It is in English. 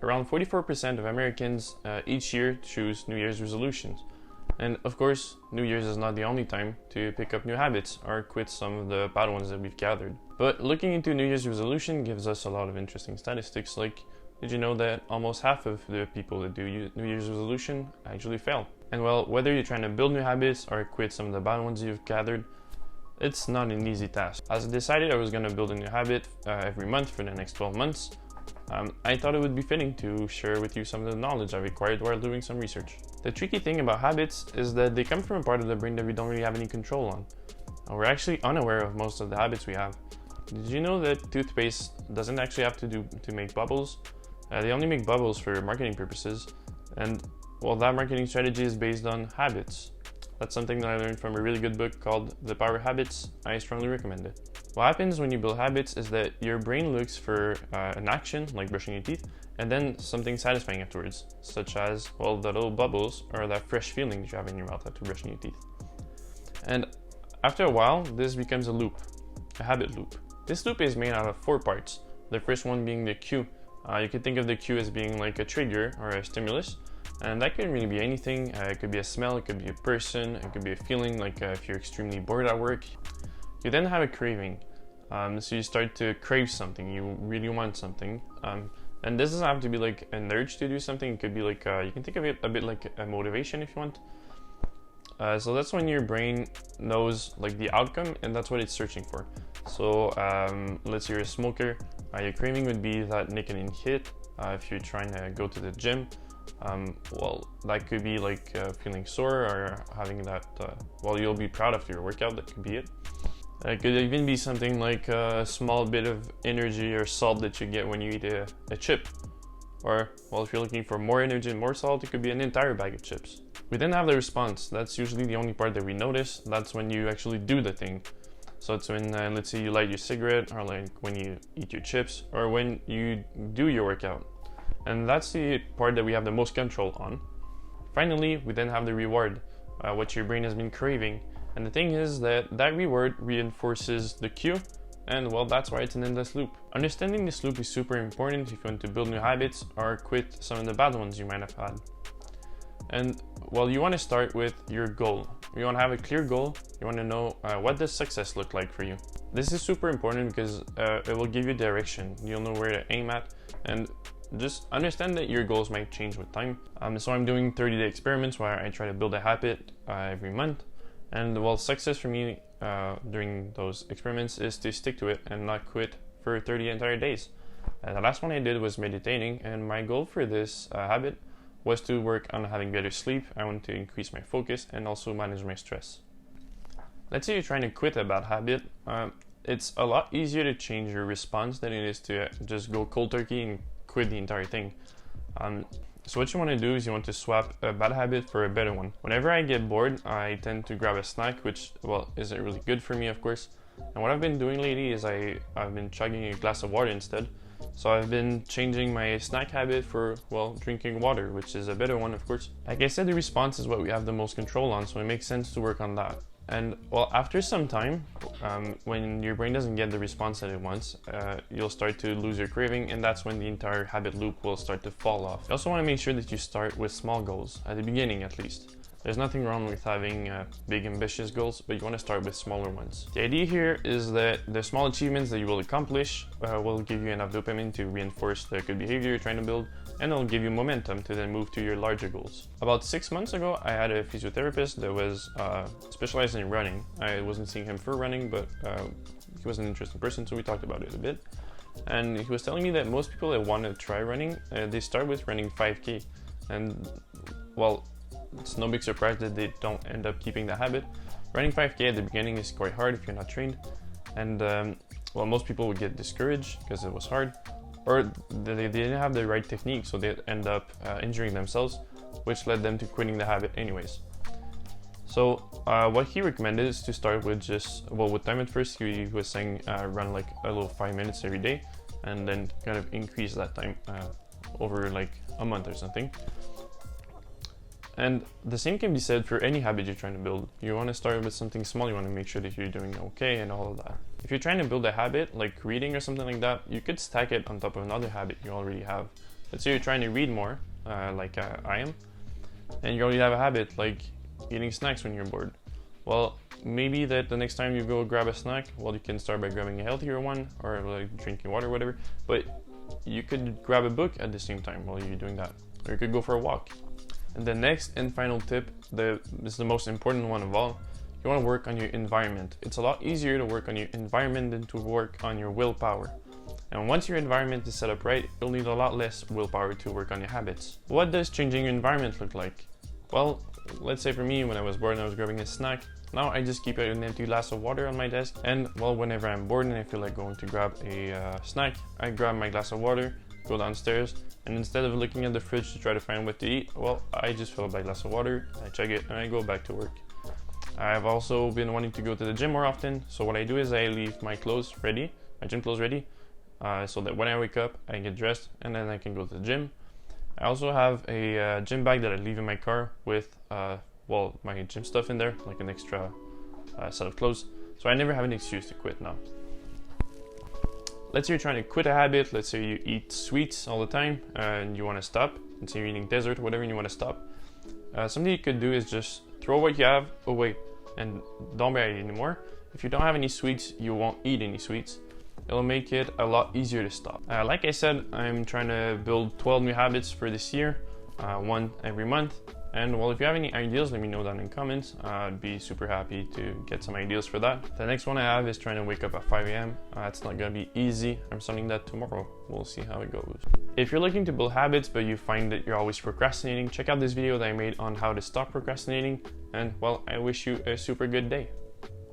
around 44% of Americans each year choose New Year's resolutions. And of course, New Year's is not the only time to pick up new habits or quit some of the bad ones that we've gathered. But looking into New Year's resolution gives us a lot of interesting statistics, like did you know that almost half of the people that do New Year's resolution actually fail? And well, whether you're trying to build new habits or quit some of the bad ones you've gathered, it's not an easy task. As I decided I was going to build a new habit every month for the next 12 months, I thought it would be fitting to share with you some of the knowledge I acquired while doing some research. The tricky thing about habits is that they come from a part of the brain that we don't really have any control on. We're actually unaware of most of the habits we have. Did you know that toothpaste doesn't actually have to make bubbles? They only make bubbles for marketing purposes, and well, that marketing strategy is based on habits. That's something that I learned from a really good book called The Power of Habits. I strongly recommend it. What happens when you build habits is that your brain looks for an action, like brushing your teeth, and then something satisfying afterwards, such as, well, the little bubbles or that fresh feeling that you have in your mouth after brushing your teeth. And after a while, this becomes a loop, a habit loop. This loop is made out of 4 parts. The first one being the cue. You could think of the cue as being like a trigger or a stimulus, and that can really be anything. It could be a smell, it could be a person, it could be a feeling, like if you're extremely bored at work. You then have a craving. So you start to crave something, you really want something. And this doesn't have to be like an urge to do something, it could be like, you can think of it a bit like a motivation if you want. So that's when your brain knows like the outcome, and that's what it's searching for. So let's say you're a smoker, your craving would be that nicotine hit. If you're trying to go to the gym, well, that could be like feeling sore or having that, well, you'll be proud after your workout, that could be it. It could even be something like a small bit of energy or salt that you get when you eat a chip. Or, well, if you're looking for more energy and more salt, it could be an entire bag of chips. We then have the response. That's usually the only part that we notice. That's when you actually do the thing. So it's when, let's say you light your cigarette, or like when you eat your chips, or when you do your workout. And that's the part that we have the most control on. Finally, we then have the reward, what your brain has been craving. And the thing is that that reward reinforces the cue, and well, that's why it's an endless loop. Understanding this loop is super important if you want to build new habits or quit some of the bad ones you might have had. And well, you want to start with your goal. You want to have a clear goal. You want to know what does success look like for you. This is super important because it will give you direction. You'll know where to aim at, and just understand that your goals might change with time. So I'm doing 30-day experiments where I try to build a habit every month. And well, success for me during those experiments is to stick to it and not quit for 30 entire days. The last one I did was meditating, and my goal for this habit was to work on having better sleep. I want to increase my focus and also manage my stress. Let's say you're trying to quit a bad habit. It's a lot easier to change your response than it is to just go cold turkey and quit the entire thing. So what you want to do is you want to swap a bad habit for a better one. Whenever I get bored, I tend to grab a snack, which, well, isn't really good for me, of course. And what I've been doing lately is I've been chugging a glass of water instead. So I've been changing my snack habit for, well, drinking water, which is a better one, of course. Like I said, the response is what we have the most control on, so it makes sense to work on that. And well, after some time, when your brain doesn't get the response that it wants, you'll start to lose your craving, and that's when the entire habit loop will start to fall off. You also want to make sure that you start with small goals, at the beginning at least. There's nothing wrong with having big ambitious goals, but you want to start with smaller ones. The idea here is that the small achievements that you will accomplish will give you enough dopamine to reinforce the good behavior you're trying to build, and it'll give you momentum to then move to your larger goals. About 6 months ago, I had a physiotherapist that was specialized in running. I wasn't seeing him for running, but he was an interesting person, so we talked about it a bit. And he was telling me that most people that want to try running, they start with running 5K. And well, it's no big surprise that they don't end up keeping the habit. Running 5K at the beginning is quite hard if you're not trained. And well, most people would get discouraged because it was hard, or they didn't have the right technique, so they'd end up injuring themselves, which led them to quitting the habit anyways. So what he recommended is to start with just, well, with time at first. He was saying run like a little 5 minutes every day, and then kind of increase that time over like a month or something. And the same can be said for any habit you're trying to build. You want to start with something small, you want to make sure that you're doing okay and all of that. If you're trying to build a habit like reading or something like that, you could stack it on top of another habit you already have. Let's say you're trying to read more, like I am, and you already have a habit like eating snacks when you're bored. Well, maybe that the next time you go grab a snack, well, you can start by grabbing a healthier one, or like drinking water or whatever, but you could grab a book at the same time while you're doing that, or you could go for a walk. And the next and final tip, this is the most important one of all. You want to work on your environment. It's a lot easier to work on your environment than to work on your willpower. And once your environment is set up right, you'll need a lot less willpower to work on your habits. What does changing your environment look like? Well, let's say for me, when I was bored and I was grabbing a snack, now I just keep an empty glass of water on my desk, and well, whenever I'm bored and I feel like going to grab a snack, I grab my glass of water, go downstairs, and instead of looking at the fridge to try to find what to eat, well, I just fill up my glass of water, I chug it, and I go back to work. I've also been wanting to go to the gym more often, so what I do is I leave my clothes ready, my gym clothes ready, so that when I wake up, I get dressed and then I can go to the gym. I also have a gym bag that I leave in my car with, well, my gym stuff in there, like an extra set of clothes, so I never have an excuse to quit now. Let's say you're trying to quit a habit, let's say you eat sweets all the time and you want to stop, let's say you're eating dessert or whatever and you want to stop. Something you could do is just throw what you have away and don't buy it anymore. If you don't have any sweets, you won't eat any sweets. It'll make it a lot easier to stop. Like I said, I'm trying to build 12 new habits for this year, one every month. And well, if you have any ideas, let me know down in comments. I'd be super happy to get some ideas for that. The next one I have is trying to wake up at 5 a.m. It's not gonna be easy. I'm starting that tomorrow. We'll see how it goes. If you're looking to build habits, but you find that you're always procrastinating, check out this video that I made on how to stop procrastinating. And well, I wish you a super good day.